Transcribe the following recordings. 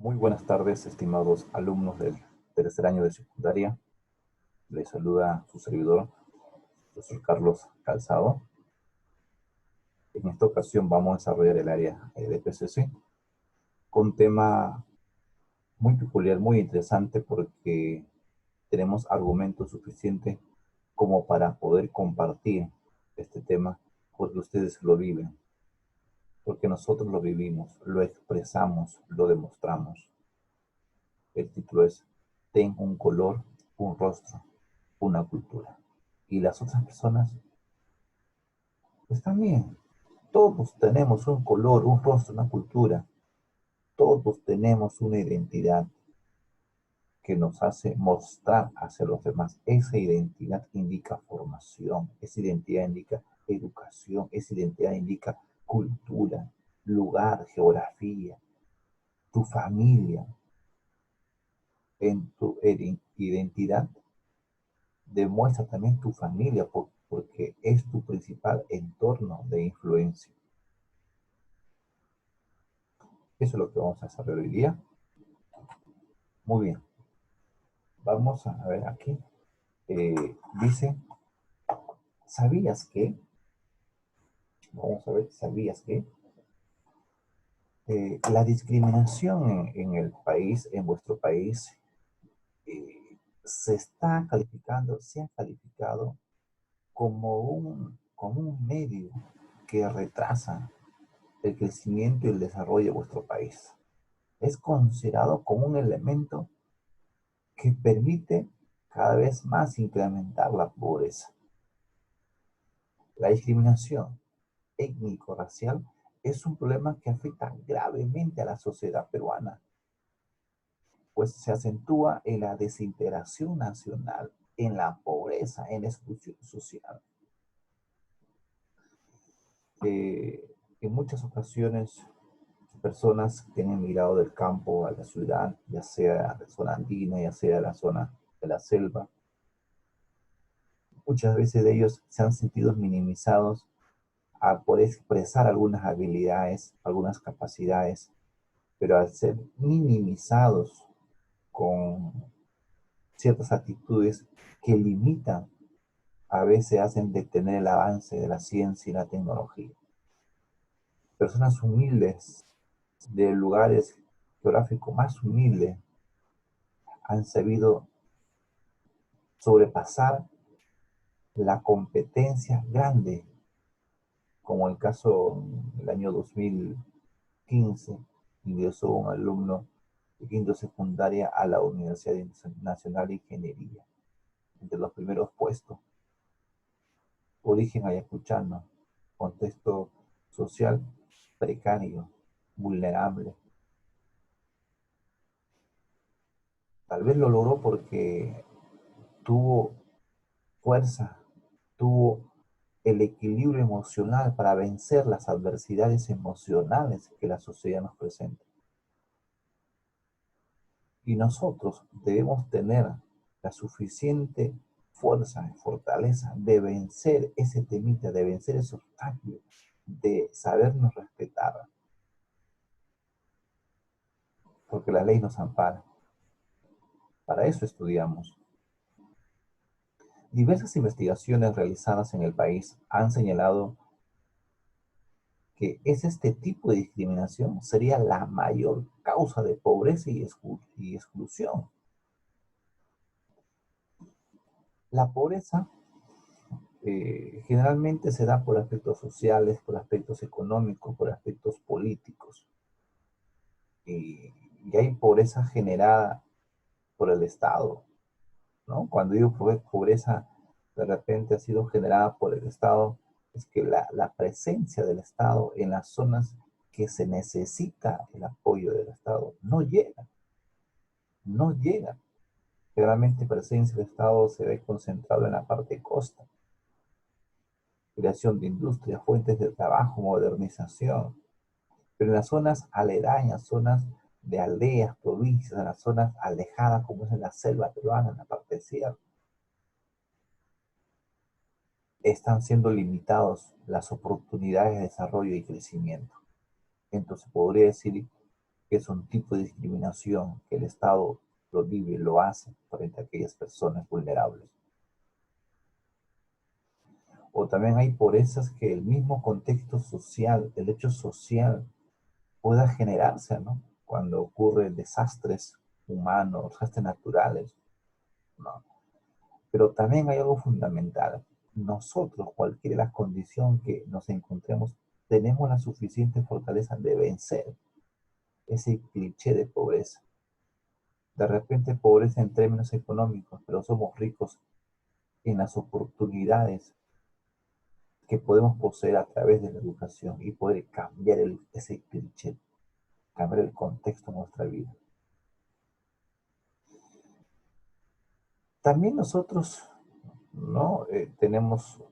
Muy buenas tardes, estimados alumnos del tercer año de secundaria. Les saluda su servidor, profesor Carlos Calzado. En esta ocasión vamos a desarrollar el área de PCC con un tema muy peculiar, muy interesante, porque tenemos argumentos suficientes como para poder compartir este tema, porque ustedes lo viven, porque nosotros lo vivimos, lo expresamos, lo demostramos. El título es Ten un color, un rostro, una cultura. Y las otras personas, pues también, todos tenemos un color, un rostro, una cultura. Todos tenemos una identidad que nos hace mostrar hacia los demás. Esa identidad indica formación, esa identidad indica educación, esa identidad indica cultura, lugar, geografía, tu familia. En tu identidad demuestra también tu familia, porque es tu principal entorno de influencia. Eso es lo que vamos a desarrollar hoy día. Muy bien. Vamos a ver aquí. Dice, ¿sabías que? Vamos a ver, ¿sabías que? La discriminación en el país, en vuestro país, se está calificando, se ha calificado como un medio que retrasa el crecimiento y el desarrollo de vuestro país. Es considerado como un elemento que permite cada vez más incrementar la pobreza. La discriminación étnico-racial es un problema que afecta gravemente a la sociedad peruana, pues se acentúa en la desintegración nacional, en la pobreza, en la exclusión social. En muchas ocasiones, personas que han emigrado del campo a la ciudad, ya sea de la zona andina, ya sea de la zona de la selva, muchas veces de ellos se han sentido minimizados a poder expresar algunas habilidades, algunas capacidades, pero al ser minimizados con ciertas actitudes que limitan, a veces hacen detener el avance de la ciencia y la tecnología. Personas humildes, de lugares geográficos más humildes, han sabido sobrepasar la competencia grande, como el caso del año 2015, ingresó un alumno de quinto secundaria a la Universidad Nacional de Ingeniería, entre los primeros puestos. Origen ayacuchano, contexto social precario, vulnerable. Tal vez lo logró porque tuvo fuerza, tuvo el equilibrio emocional para vencer las adversidades emocionales que la sociedad nos presenta. Y nosotros debemos tener la suficiente fuerza y fortaleza de vencer ese temita, de vencer ese obstáculo, de sabernos respetar, porque la ley nos ampara. Para eso estudiamos. Diversas investigaciones realizadas en el país han señalado que este tipo de discriminación sería la mayor causa de pobreza y exclusión. La pobreza generalmente se da por aspectos sociales, por aspectos económicos, por aspectos políticos. Y hay pobreza generada por el Estado, ¿no? Cuando digo pobreza, de repente ha sido generada por el Estado, es que la presencia del Estado en las zonas que se necesita el apoyo del Estado no llega, no llega. Generalmente presencia del Estado se ve concentrado en la parte costa, creación de industria, fuentes de trabajo, modernización, pero en las zonas aledañas, zonas de aldeas, provincias, en las zonas alejadas como es en la selva peruana, en la parte sierra, están siendo limitados las oportunidades de desarrollo y crecimiento. Entonces podría decir que es un tipo de discriminación que el Estado lo vive y lo hace frente a aquellas personas vulnerables. O también hay pobrezas que el mismo contexto social, el hecho social, pueda generarse, ¿no? Cuando ocurren desastres humanos, desastres naturales, ¿no? Pero también hay algo fundamental. Nosotros, cualquier condición que nos encontremos, tenemos la suficiente fortaleza de vencer ese cliché de pobreza. De repente pobreza en términos económicos, pero somos ricos en las oportunidades que podemos poseer a través de la educación y poder cambiar ese cliché, cambiar el contexto de nuestra vida. También nosotros, ¿no? Tenemos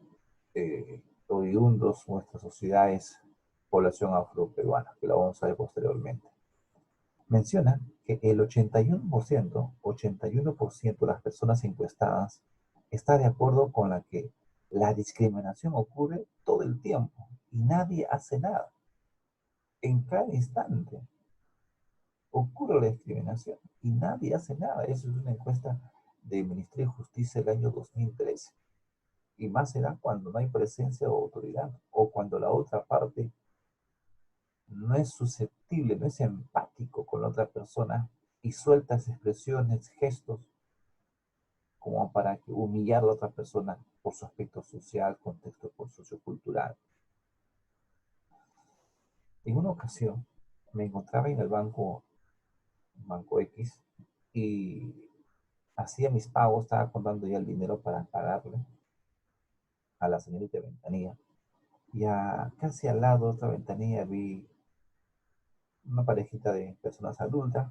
oriundos, nuestras sociedades, población afroperuana, que la vamos a ver posteriormente. Menciona que el 81% de las personas encuestadas está de acuerdo con la que la discriminación ocurre todo el tiempo y nadie hace nada. En cada instante ocurre la discriminación y nadie hace nada. Eso es una encuesta del Ministerio de Justicia del año 2013. Y más será cuando no hay presencia o autoridad, o cuando la otra parte no es susceptible, no es empático con la otra persona y sueltas expresiones, gestos, como para humillar a la otra persona por su aspecto social, contexto por sociocultural. En una ocasión me encontraba en el banco X, y hacía mis pagos, estaba contando ya el dinero para pagarle a la señorita ventanilla. Y casi al lado de otra ventanilla vi una parejita de personas adultas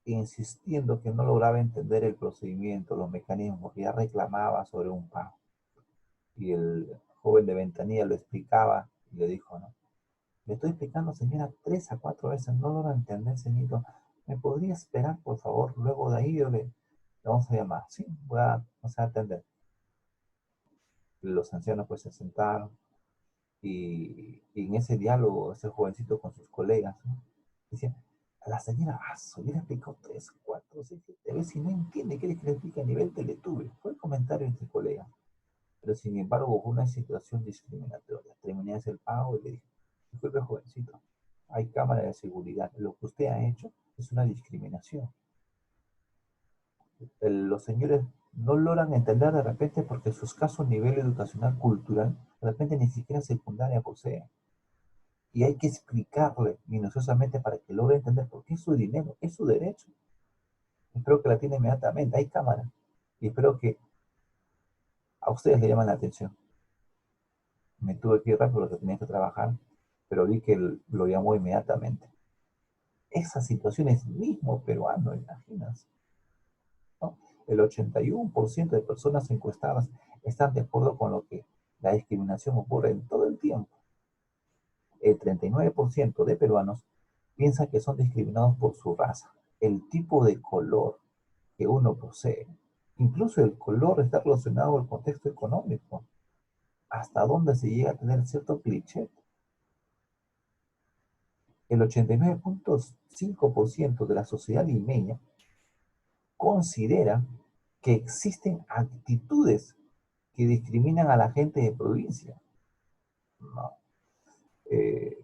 insistiendo que no lograba entender el procedimiento, los mecanismos, que ya reclamaba sobre un pago. Y el joven de ventanilla lo explicaba y le dijo, ¿no? Le estoy explicando, señora, 3 a 4 veces, no logra entender, señorito. ¿Me podría esperar, por favor? Luego de ahí le vamos a llamar. Sí, vamos a atender. Los ancianos pues se sentaron y en ese diálogo, ese jovencito con sus colegas, ¿no? Decía, a la señora Vaso, yo le explicó 3, 4, 6, 7 veces y no entiende qué es que le explica a nivel teletube. Fue el comentario entre colegas. Pero sin embargo, fue una situación discriminatoria. Terminé de hacer el pago y le dije, disculpe jovencito, hay cámara de seguridad. Lo que usted ha hecho es una discriminación. Los señores no logran entender de repente porque su escaso nivel educacional cultural de repente ni siquiera secundaria posee. Y hay que explicarle minuciosamente para que logre entender por qué es su dinero, es su derecho. Espero que la tiene inmediatamente, hay cámara. Y espero que a ustedes le llamen la atención. Me tuve que ir rápido porque tenía que trabajar, pero vi que lo llamó inmediatamente. Esa situación es mismo peruano, imaginas, ¿no? El 81% de personas encuestadas están de acuerdo con lo que la discriminación ocurre en todo el tiempo. El 39% de peruanos piensa que son discriminados por su raza, el tipo de color que uno posee. Incluso el color está relacionado al contexto económico, hasta dónde se llega a tener cierto cliché. El 89.5% de la sociedad limeña considera que existen actitudes que discriminan a la gente de provincia. No. Eh,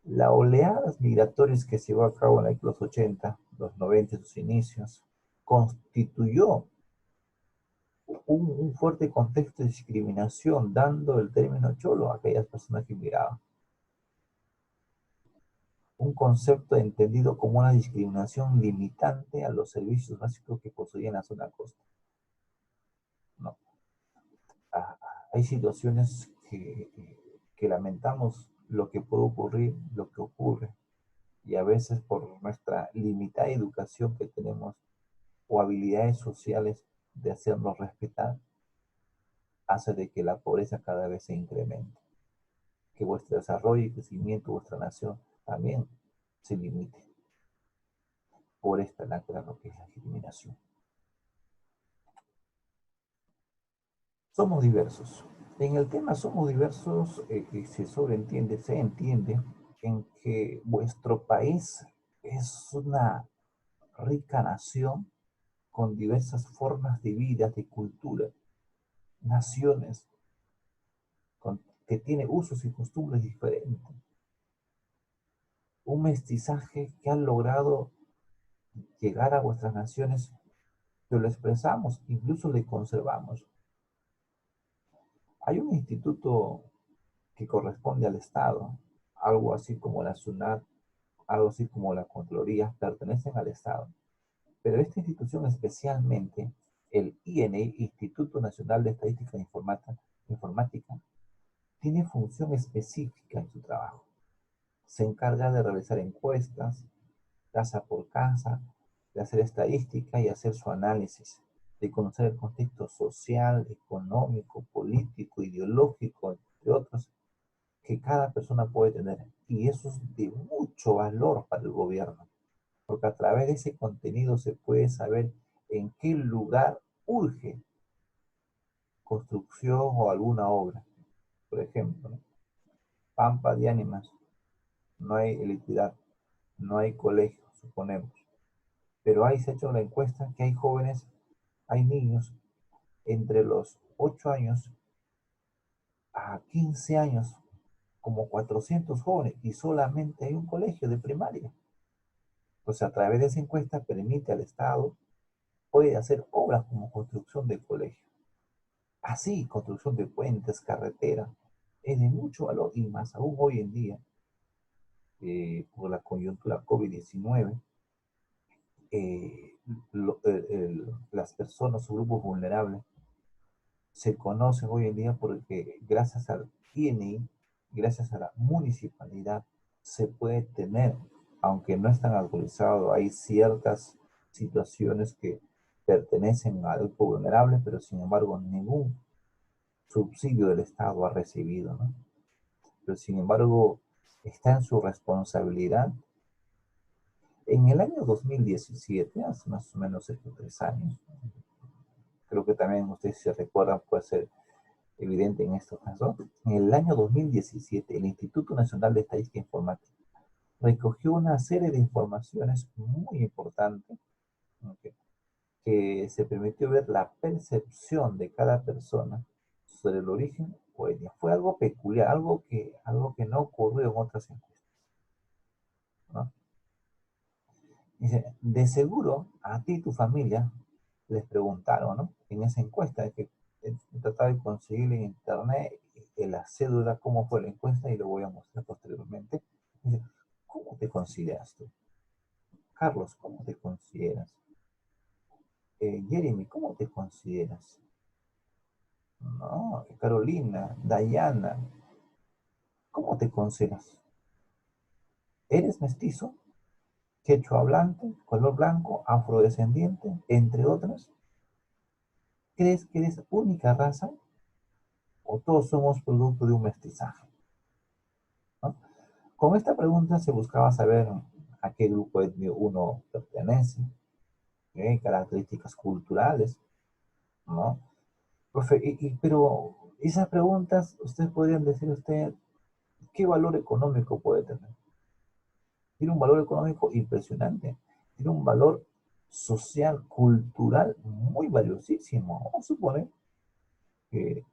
La oleada migratorias que se llevó a cabo en los 80, los 90, sus inicios, constituyó un fuerte contexto de discriminación, dando el término cholo a aquellas personas que migraban. Un concepto entendido como una discriminación limitante a los servicios básicos que poseían la zona costa. No. Hay situaciones que lamentamos lo que puede ocurrir, lo que ocurre, y a veces por nuestra limitada educación que tenemos o habilidades sociales de hacernos respetar, hace de que la pobreza cada vez se incremente, que vuestro desarrollo y crecimiento, vuestra nación, también se limite por esta lacra, lo que es la discriminación. Somos diversos. En el tema somos diversos, se sobreentiende, se entiende en que vuestro país es una rica nación con diversas formas de vida, de cultura, naciones que tiene usos y costumbres diferentes. Un mestizaje que ha logrado llegar a vuestras naciones, que lo expresamos, incluso le conservamos. Hay un instituto que corresponde al Estado, algo así como la SUNAT, algo así como la Contraloría, pertenecen al Estado. Pero esta institución especialmente, el INE, Instituto Nacional de Estadística e Informática, tiene función específica en su trabajo. Se encarga de realizar encuestas, casa por casa, de hacer estadística y hacer su análisis, de conocer el contexto social, económico, político, ideológico, entre otros, que cada persona puede tener. Y eso es de mucho valor para el gobierno, porque a través de ese contenido se puede saber en qué lugar urge construcción o alguna obra. Por ejemplo, ¿no? Pampa de Ánimas, no hay electricidad, no hay colegio, suponemos. Pero ahí se ha hecho la encuesta que hay jóvenes, hay niños entre los 8 años a 15 años, como 400 jóvenes, y solamente hay un colegio de primaria. Pues a través de esa encuesta permite al Estado, puede hacer obras como construcción de colegios. Así, construcción de puentes, carreteras, es de mucho valor y más aún hoy en día, por la coyuntura COVID-19, eh, las personas o grupos vulnerables se conocen hoy en día porque gracias al INI, gracias a la municipalidad, se puede tener, aunque no están autorizados, hay ciertas situaciones que pertenecen al grupo vulnerable, pero sin embargo ningún subsidio del Estado ha recibido, ¿no? Pero sin embargo está en su responsabilidad. En el año 2017, hace más o menos estos 3 años, creo que también ustedes se recuerdan, puede ser evidente en estos casos, en el año 2017 el Instituto Nacional de Estadística e Informática recogió una serie de informaciones muy importantes, ¿ok? Que se permitió ver la percepción de cada persona sobre el origen o etnia. Fue algo peculiar, algo que no ocurrió en otras encuestas, ¿no? Dice, de seguro a ti y tu familia les preguntaron, ¿no? En esa encuesta que trataba de conseguir en internet la cédula, cómo fue la encuesta y lo voy a mostrar posteriormente. Dice, ¿cómo te consideras tú? Carlos, ¿cómo te consideras? Jeremy, ¿cómo te consideras? No, Carolina, Dayana, ¿cómo te consideras? ¿Eres mestizo? ¿Quechua hablante? ¿Color blanco? ¿Afrodescendiente? Entre otras. ¿Crees que eres única raza o todos somos producto de un mestizaje? ¿No? Con esta pregunta se buscaba saber a qué grupo étnico uno pertenece, características culturales, ¿no? Profe, pero esas preguntas, ustedes podrían decir ¿qué valor económico puede tener? Tiene un valor económico impresionante, tiene un valor social, cultural muy valiosísimo. Vamos a suponer que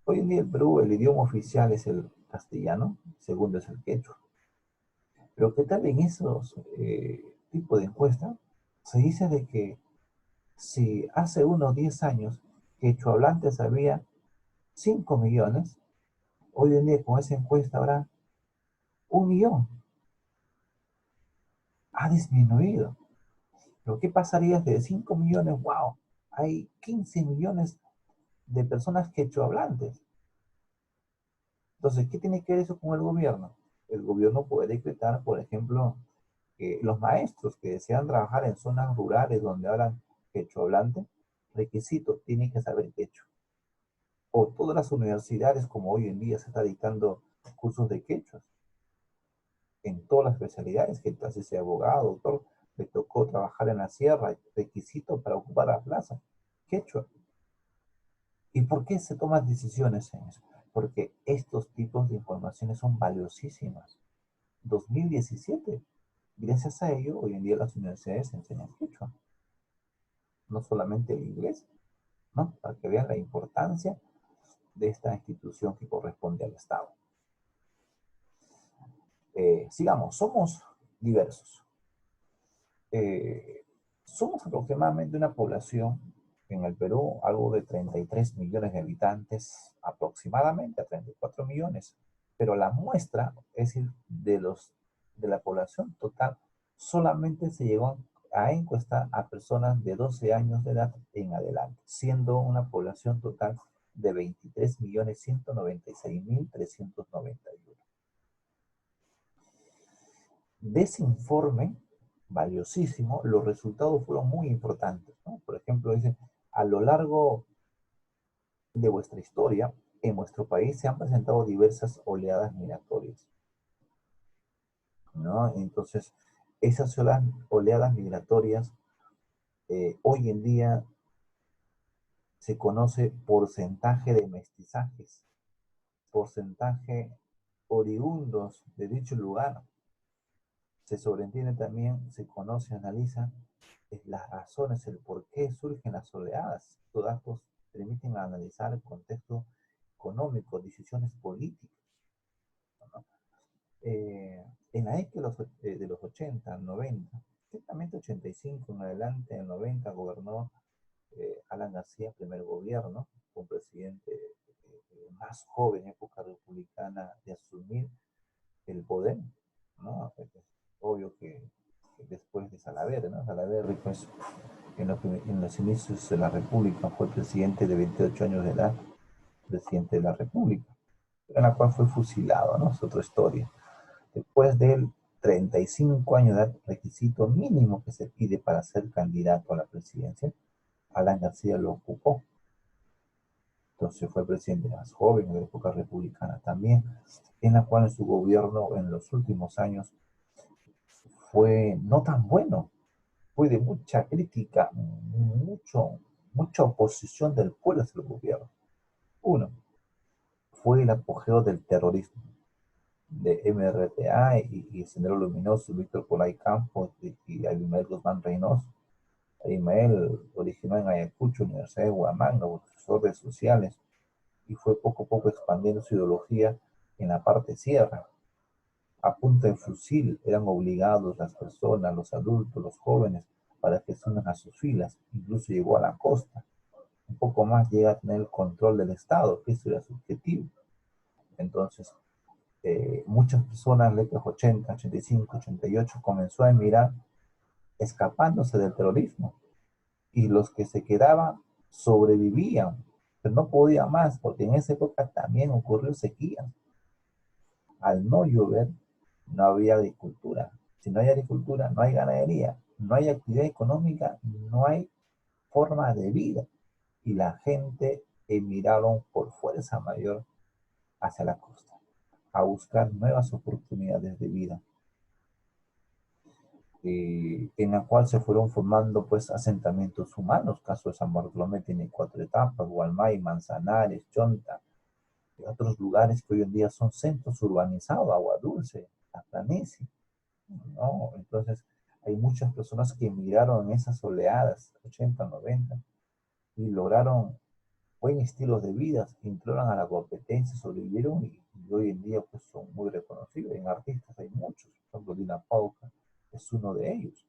hoy en día en Perú el idioma oficial es el castellano, segundo es el quechua. Pero ¿qué tal en esos tipos de encuestas? Se dice de que si hace unos 10 años quechua hablantes había 5 millones, hoy en día con esa encuesta habrá 1 millón. Ha disminuido. Pero ¿qué pasaría si de 5 millones, wow, hay 15 millones de personas quechua hablantes? Entonces, ¿qué tiene que ver eso con el gobierno? El gobierno puede decretar, por ejemplo, que los maestros que desean trabajar en zonas rurales donde hablan quechua hablante, requisito, tienen que saber quechua. O todas las universidades, como hoy en día se está dictando cursos de quechua, en todas las especialidades, que así sea abogado, doctor, le tocó trabajar en la sierra, requisito para ocupar la plaza, quechua. ¿Y por qué se toman decisiones en eso? porque estos tipos de informaciones son valiosísimas. 2017, gracias a ello, hoy en día las universidades enseñan quechua, no solamente el inglés, ¿no? Para que vean la importancia de esta institución que corresponde al Estado. Sigamos, somos diversos. Somos aproximadamente una población en el Perú, algo de 33 millones de habitantes, aproximadamente a 34 millones. Pero la muestra, es decir, de la población total, solamente se llegó a encuestar a personas de 12 años de edad en adelante, siendo una población total de 23.196.391. De ese informe, valiosísimo, los resultados fueron muy importantes, ¿no? Por ejemplo, dicen, a lo largo de vuestra historia, en vuestro país se han presentado diversas oleadas migratorias, ¿no? Entonces, esas oleadas migratorias, hoy en día se conoce porcentaje de mestizajes, porcentaje oriundos de dicho lugar. Se sobreentiende también, se conoce, analiza las razones, el por qué surgen las oleadas. Estos datos permiten analizar el contexto económico, decisiones políticas, ¿no? En la década de los 80, 90, exactamente 85 en adelante, en 90 gobernó Alan García, primer gobierno, un presidente más joven, época republicana, de asumir el poder, ¿no? Obvio que después de Salaverry, ¿no? Salaverry, pues, en los inicios de la República fue presidente de 28 años de edad, presidente de la República, en la cual fue fusilado, ¿no? Es otra historia. Después de él, 35 años de edad, requisito mínimo que se pide para ser candidato a la presidencia, Alan García lo ocupó. Entonces fue presidente más joven, de la época republicana también, en la cual en su gobierno en los últimos años fue no tan bueno, fue de mucha crítica, mucha oposición del pueblo hacia el gobierno. Uno, fue el apogeo del terrorismo, de MRTA y Sendero Luminoso, Víctor Polay Campos y Abimael Guzmán Reynoso. Abimael originó en Ayacucho, Universidad de Huamanga, profesor de sociales, y fue poco a poco expandiendo su ideología en la parte sierra. A punta de fusil eran obligados las personas, los adultos, los jóvenes, para que se unan a sus filas. Incluso llegó a la costa. Un poco más llega a tener el control del Estado, que eso era su objetivo. Entonces, muchas personas en la década 80, 85, 88 comenzó a emigrar escapándose del terrorismo. Y los que se quedaban sobrevivían, pero no podían más, porque en esa época también ocurrió sequía. Al no llover, no había agricultura. Si no hay agricultura, no hay ganadería, no hay actividad económica, no hay forma de vida. Y la gente emigraron por fuerza mayor hacia la costa, a buscar nuevas oportunidades de vida, en la cual se fueron formando pues asentamientos humanos. Caso de San Bartolomé tiene 4 etapas, Gualmay, Manzanares, Chonta, y otros lugares que hoy en día son centros urbanizados, Agua Dulce, La Planicie, ¿no? Entonces, hay muchas personas que emigraron en esas oleadas, 80, 90, y lograron buen estilo de vida, entraron a la competencia, sobrevivieron y hoy en día pues son muy reconocidos. En artistas hay muchos, por ejemplo, Dina Pauca es uno de ellos.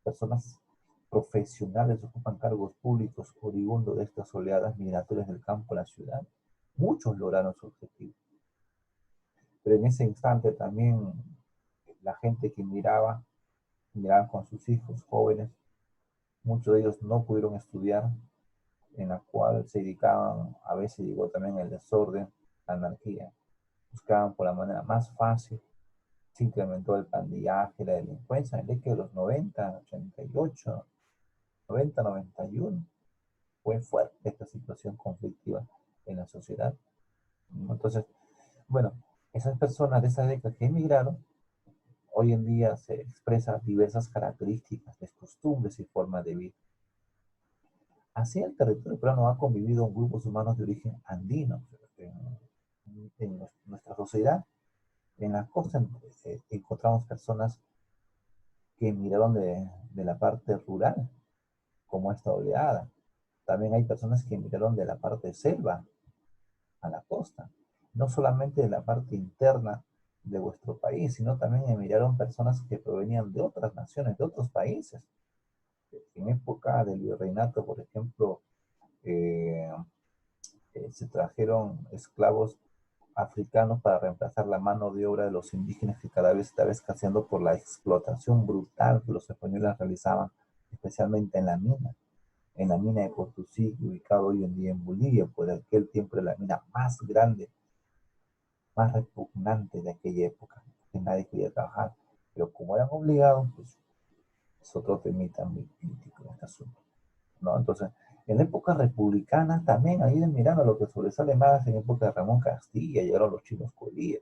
Personas profesionales ocupan cargos públicos oriundos de estas oleadas migratorias del campo a la ciudad. Muchos lograron su objetivo. Pero en ese instante también la gente que miraban con sus hijos jóvenes, muchos de ellos no pudieron estudiar, en la cual se dedicaban, a veces llegó también el desorden, la anarquía, buscaban por la manera más fácil, se incrementó el pandillaje, la delincuencia, en el década de los 90, 88, 90, 91, fue fuerte esta situación conflictiva en la sociedad. Entonces, bueno, esas personas de esa década que emigraron, hoy en día se expresan diversas características de costumbres y formas de vida. Así el territorio peruano ha convivido con grupos humanos de origen andino, en nuestra sociedad, en la costa encontramos personas que miraron de la parte rural, como esta oleada. También hay personas que miraron de la parte selva a la costa, no solamente de la parte interna de vuestro país, sino también emigraron personas que provenían de otras naciones, de otros países. En época del virreinato, por ejemplo, eh, se trajeron esclavos africanos para reemplazar la mano de obra de los indígenas que cada vez estaba escaseando por la explotación brutal que los españoles realizaban, especialmente en la mina de Potosí, ubicado hoy en día en Bolivia, por aquel tiempo era la mina más grande, más repugnante de aquella época, que nadie quería trabajar, pero como eran obligados, pues es otro temita muy crítico en este asunto, ¿no? Entonces, en la época republicana también, ahí mirando lo que sobresale más en la época de Ramón Castilla, llegaron los chinos Colíer,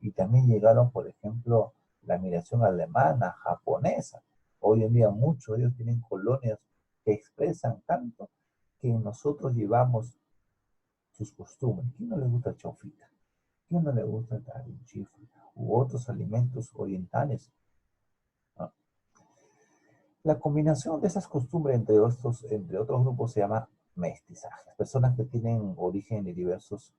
y también llegaron, por ejemplo, la migración alemana, japonesa. Hoy en día muchos de ellos tienen colonias que expresan tanto que nosotros llevamos sus costumbres. ¿Quién no le gusta el chaufita? ¿Quién no le gusta el tarinchifle? U otros alimentos orientales, ¿no? La combinación de esas costumbres entre otros grupos se llama mestizaje. Personas que tienen origen de diversos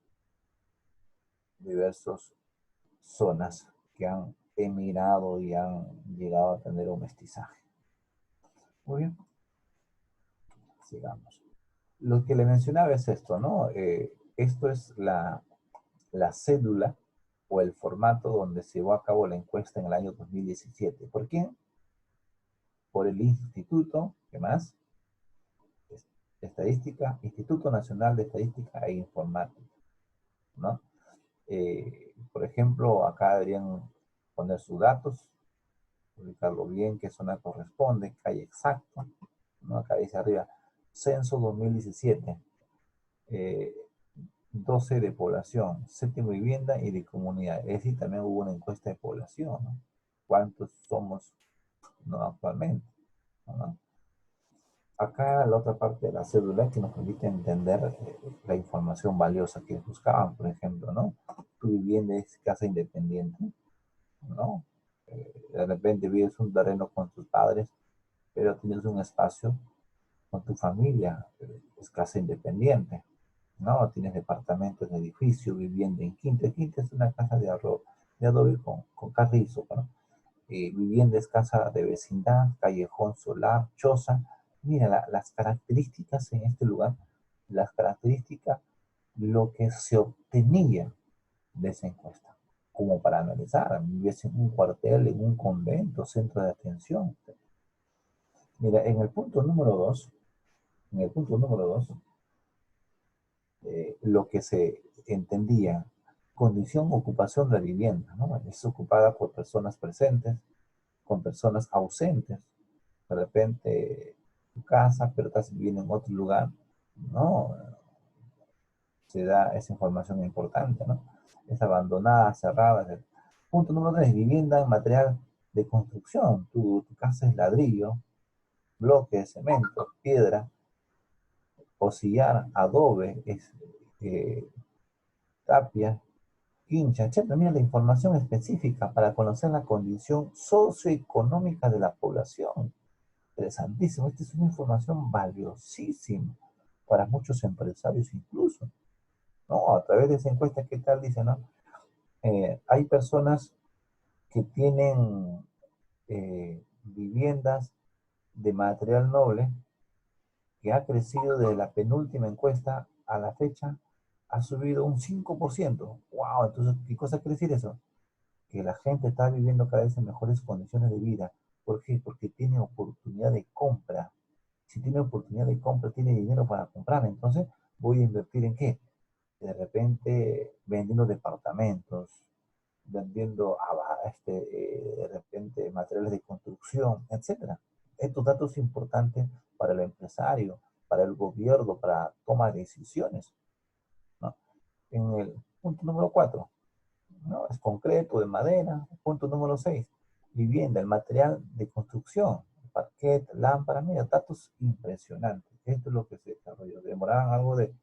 zonas que han emigrado y han llegado a tener un mestizaje. Muy bien, sigamos. Lo que le mencionaba es esto, ¿no? Esto es la cédula o el formato donde se llevó a cabo la encuesta en el año 2017. ¿Por quién? Por el Instituto, ¿qué más? Estadística, Instituto Nacional de Estadística e Informática, ¿no? Por ejemplo, acá deberían poner sus datos, ubicarlo bien, qué zona corresponde, calle exacta, ¿no? Acá dice arriba, censo 2017, 12 de población, séptimo vivienda y de comunidad. Es decir, también hubo una encuesta de población, ¿no? ¿Cuántos somos, no, actualmente, ¿no? Acá la otra parte de la cédula que nos permite entender la información valiosa que buscaban, por ejemplo, ¿no? Tu vivienda es casa independiente, ¿no? De repente vives un terreno con tus padres, pero tienes un espacio con tu familia, es casa independiente, ¿no? Tienes departamentos, edificio, vivienda en quinta. Quinta es una casa de adobe con carrizo, ¿no? Vivienda es casa de vecindad, callejón solar, choza. Mira, las características en este lugar, las características, lo que se obtenía de esa encuesta, como para analizar, viviese en un cuartel, en un convento, centro de atención. Mira, en el punto número dos, lo que se entendía, condición, ocupación de vivienda, ¿no? Es ocupada por personas presentes, con personas ausentes, de repente tu casa, pero estás viviendo en otro lugar, ¿no? Se da esa información importante, ¿no? Es abandonada, cerrada. Etc. Punto número 3, vivienda en material de construcción. Tu casa es ladrillo, bloque, cemento, piedra, o sillar, adobe, eh, tapia, quincha, etc. Mira la información específica para conocer la condición socioeconómica de la población. Interesantísimo. Esta es una información valiosísima para muchos empresarios incluso, ¿no? A través de esa encuesta, ¿qué tal? Dice, ¿no? Hay personas que tienen viviendas de material noble que ha crecido desde la penúltima encuesta a la fecha, ha subido un 5%. ¡Wow! Entonces, ¿qué cosa quiere decir eso? Que la gente está viviendo cada vez en mejores condiciones de vida. ¿Por qué? Porque tiene oportunidad de compra. Si tiene oportunidad de compra, tiene dinero para comprar. Entonces, voy a invertir en qué? De repente, vendiendo departamentos, vendiendo de repente materiales de construcción, etcétera. Estos datos importantes para el empresario, para el gobierno, para toma de decisiones, ¿no? En el punto número 4, ¿no? Es concreto, de madera. Punto número 6, vivienda, el material de construcción, parquet, lámpara, mira, datos impresionantes. Esto es lo que se desarrolló. Demoraban algo de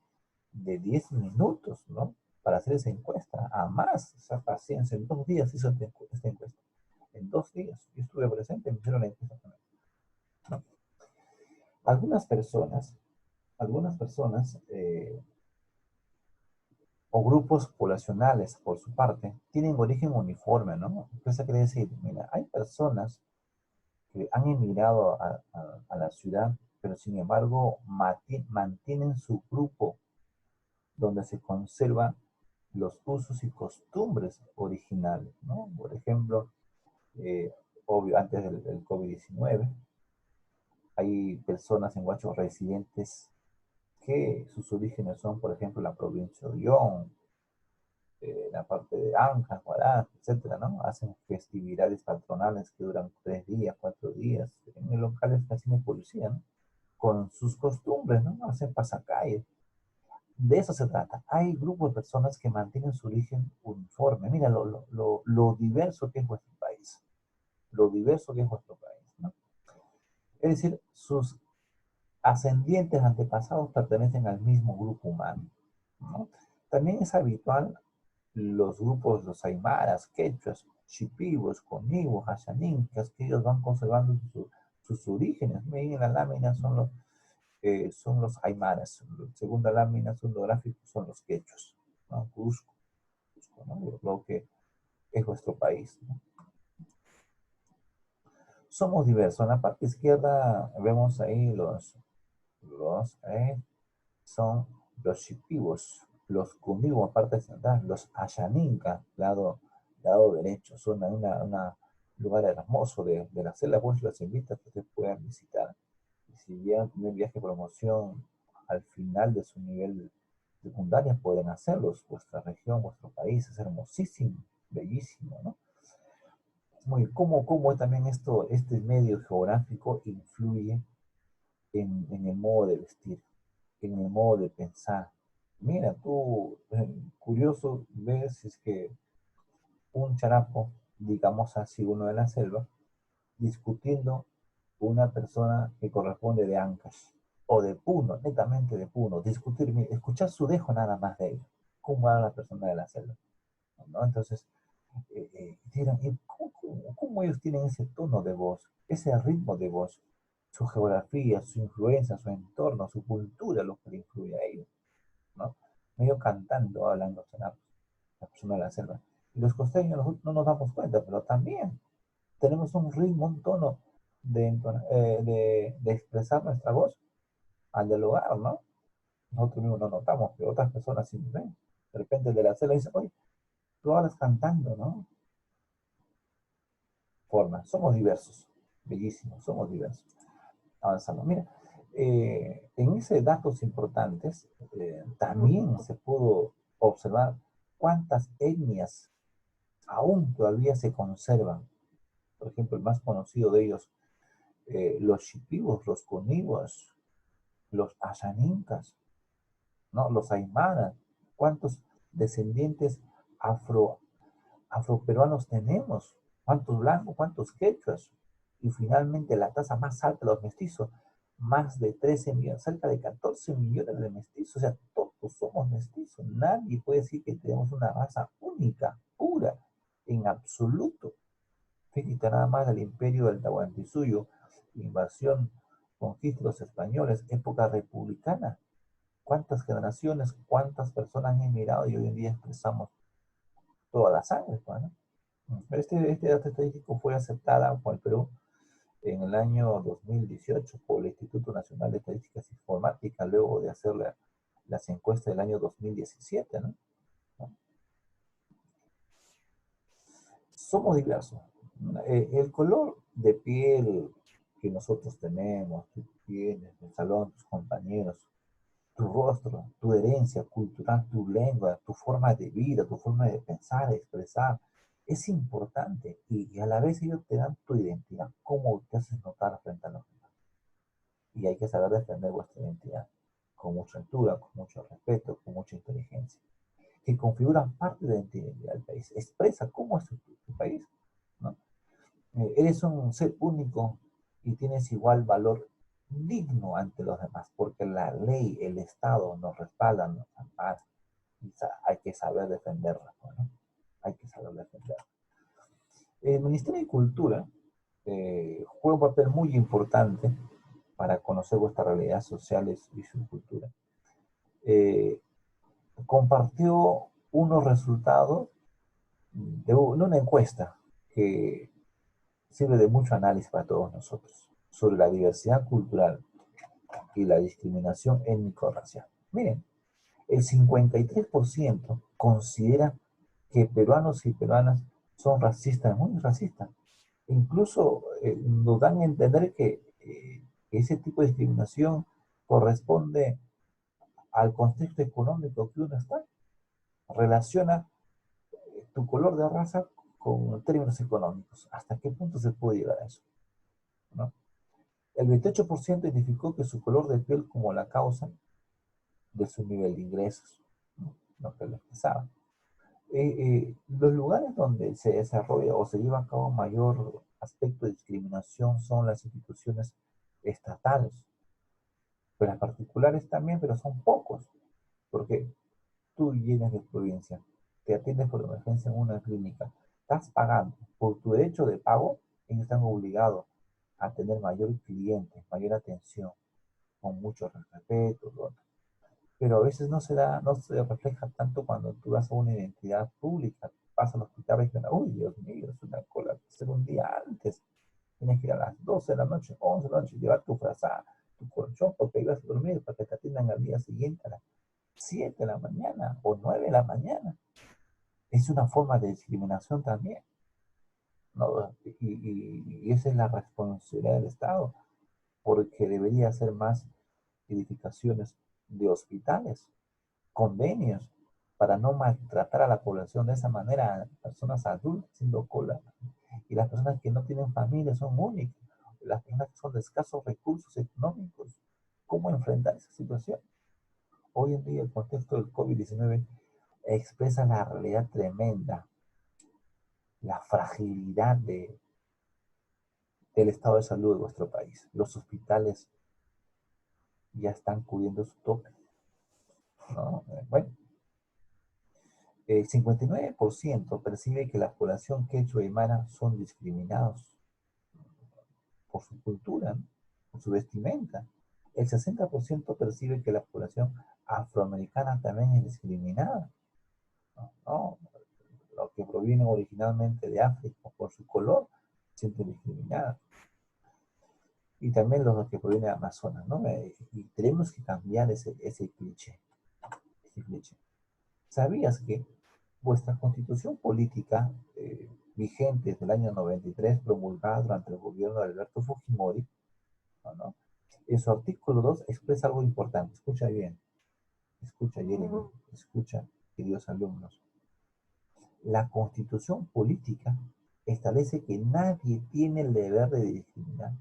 10 minutos, ¿no? para hacer esa encuesta. A más, esa paciencia, en 2 días hizo esta encuesta. En 2 días, yo estuve presente, me hicieron la encuesta también, ¿no? Algunas personas, o grupos poblacionales, por su parte, tienen origen uniforme, ¿no? Eso quiere decir, mira, hay personas que han emigrado a la ciudad, pero sin embargo mantienen su grupo donde se conservan los usos y costumbres originales, ¿no? Por ejemplo, eh, obvio, antes del COVID-19, hay personas en Huacho residentes que sus orígenes son, por ejemplo, la provincia de Ollón, la parte de Ancash, Huaraz, etcétera, ¿no? Hacen festividades patronales que duran 3 días, 4 días, en locales casi de policía, ¿no? Con sus costumbres, ¿no? Hacen pasacalles. De eso se trata. Hay grupos de personas que mantienen su origen uniforme. Mira lo diverso que es vuestro país. Lo diverso que es vuestro país, ¿no? Es decir, sus ascendientes antepasados pertenecen al mismo grupo humano, ¿no? También es habitual los grupos, los aymaras, quechuas, chipivos, coniguos, ashanincas, que ellos van conservando sus orígenes. Miren, en la lámina son los aymaras, la segunda lámina sonográfica son los quechos, ¿no? Cusco, ¿no? Lo que es nuestro país, ¿no? Somos diversos. En la parte izquierda vemos ahí son los chipivos, los cumibos, parte central, los ayaninca, lado derecho. Son un lugar hermoso de la selva, pues los invito a que ustedes puedan visitar. Y si llegan a tener viaje de promoción al final de su nivel secundaria, pueden hacerlos. Vuestra región, vuestro país es hermosísimo, bellísimo, ¿no? Muy, ¿cómo también este medio geográfico influye en el modo de vestir, en el modo de pensar? Mira, tú, curioso, ves si es que un charapo, digamos así, uno de la selva, discutiendo con una persona que corresponde de Ancash o de Puno, netamente de Puno, discutir, escuchar su dejo nada más de ellos, cómo habla la persona de la selva, ¿no? Entonces, dirán, ¿cómo ellos tienen ese tono de voz, ese ritmo de voz, su geografía, su influencia, su entorno, su cultura, lo que le influye a ellos, ¿no? Medio cantando, hablando, la persona de la selva. Y los costeños no nos damos cuenta, pero también tenemos un ritmo, un tono de expresar nuestra voz al dialogar, ¿no? Nosotros mismos no notamos, pero otras personas sí nos ven. De repente el de la selva dice, oye, tú hablas cantando, ¿no? Forma, somos diversos, bellísimos, somos diversos. Avanzando. Mira, en ese datos importantes, también se pudo observar cuántas etnias aún todavía se conservan. Por ejemplo, el más conocido de ellos, los chipivos, los coniguas, los ashanincas, ¿no? Los aymaras. ¿Cuántos descendientes afro, afroperuanos tenemos? ¿Cuántos blancos? ¿Cuántos quechuas? Y finalmente la tasa más alta de los mestizos, más de 13 millones, cerca de 14 millones de mestizos. O sea, todos somos mestizos. Nadie puede decir que tenemos una raza única, pura, en absoluto. Fíjate nada más del imperio del Tahuantinsuyo, invasión, conquista de los españoles, época republicana. ¿Cuántas generaciones, cuántas personas han emigrado y hoy en día expresamos toda la sangre, pues, ¿no? Este dato estadístico fue aceptada por el Perú en el año 2018 por el Instituto Nacional de Estadísticas Informáticas, luego de hacer las encuestas del año 2017, ¿no? Somos diversos. El color de piel que nosotros tenemos, tú tienes, el salón, tus compañeros, tu rostro, tu herencia cultural, tu lengua, tu forma de vida, tu forma de pensar, de expresar, es importante y a la vez ellos te dan tu identidad, cómo te haces notar frente a los demás. Y hay que saber defender vuestra identidad con mucha altura, con mucho respeto, con mucha inteligencia, que configuran parte de la identidad del país. Expresa cómo es tu país, ¿no? Eres un ser único y tienes igual valor digno ante los demás, porque la ley, el Estado nos respalda, nos ampara. hay que saber defenderla, ¿no? Hay que saber defenderla. El Ministerio de Cultura juega un papel muy importante para conocer vuestras realidades sociales y su cultura. Compartió unos resultados de una encuesta que sirve de mucho análisis para todos nosotros sobre la diversidad cultural y la discriminación étnico-racial. Miren, el 53% considera que peruanos y peruanas son racistas, muy racistas. Incluso nos dan a entender que ese tipo de discriminación corresponde al contexto económico que uno está. Relaciona tu color de raza con términos económicos. ¿Hasta qué punto se puede llegar a eso? ¿No? El 28% identificó que su color de piel como la causa de su nivel de ingresos, ¿no? Lo que les pesaba. Los lugares donde se desarrolla o se lleva a cabo mayor aspecto de discriminación son las instituciones estatales, pero las particulares también, pero son pocos, porque tú vienes de provincia, te atiendes por emergencia en una clínica, estás pagando por tu derecho de pago, ellos están obligados a tener mayor cliente, mayor atención, con mucho respeto, ¿no? Pero a veces no se da, no se refleja tanto cuando tú vas a una identidad pública, vas al hospital regional, uy, Dios mío, es una cola, ser un día antes, tienes que ir a las 12 de la noche, 11 de la noche, llevar tu frazada, tu colchón, porque ibas a dormir para que te atiendan al día siguiente a las 7 de la mañana o 9 de la mañana. Es una forma de discriminación también, ¿no? Y esa es la responsabilidad del Estado, porque debería hacer más edificaciones de hospitales, convenios, para no maltratar a la población de esa manera, personas adultas haciendo cola. Y las personas que no tienen familia son únicas. Las personas que son de escasos recursos económicos, ¿cómo enfrentar esa situación? Hoy en día el contexto del COVID-19 expresa la realidad tremenda, la fragilidad del estado de salud de nuestro país. Los hospitales ya están cubriendo su tope, ¿no? Bueno, el 59% percibe que la población quechua y aymara son discriminados por su cultura, ¿no? Por su vestimenta. El 60% percibe que la población afroamericana también es discriminada, ¿no? ¿No? Los que provienen originalmente de África por su color, siempre discriminada. Y también los que provienen de Amazonas, ¿no? Y tenemos que cambiar ese cliché. Ese cliché. ¿Sabías que vuestra constitución política vigente desde el año 93, promulgada durante el gobierno de Alberto Fujimori, ¿no? En su artículo 2 expresa algo importante? Escucha bien, escucha Jeremy, escucha, queridos alumnos. La constitución política establece que nadie tiene el deber de discriminar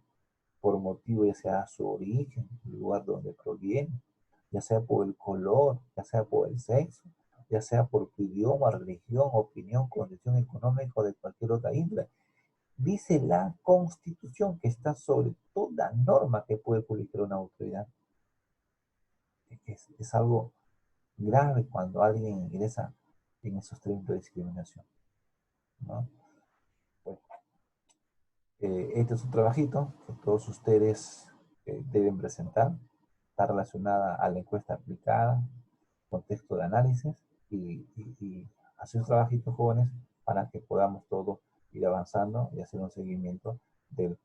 por motivo ya sea su origen, el lugar donde proviene, ya sea por el color, ya sea por el sexo, ya sea por tu idioma, religión, opinión, condición económica o de cualquier otra índole. Dice la Constitución que está sobre toda norma que puede publicar una autoridad. Es algo grave cuando alguien ingresa en esos términos de discriminación, ¿no? Bueno, este es un trabajito que todos ustedes deben presentar. Está relacionada a la encuesta aplicada, contexto de análisis y hacer un trabajito, jóvenes, para que podamos todos ir avanzando y hacer un seguimiento del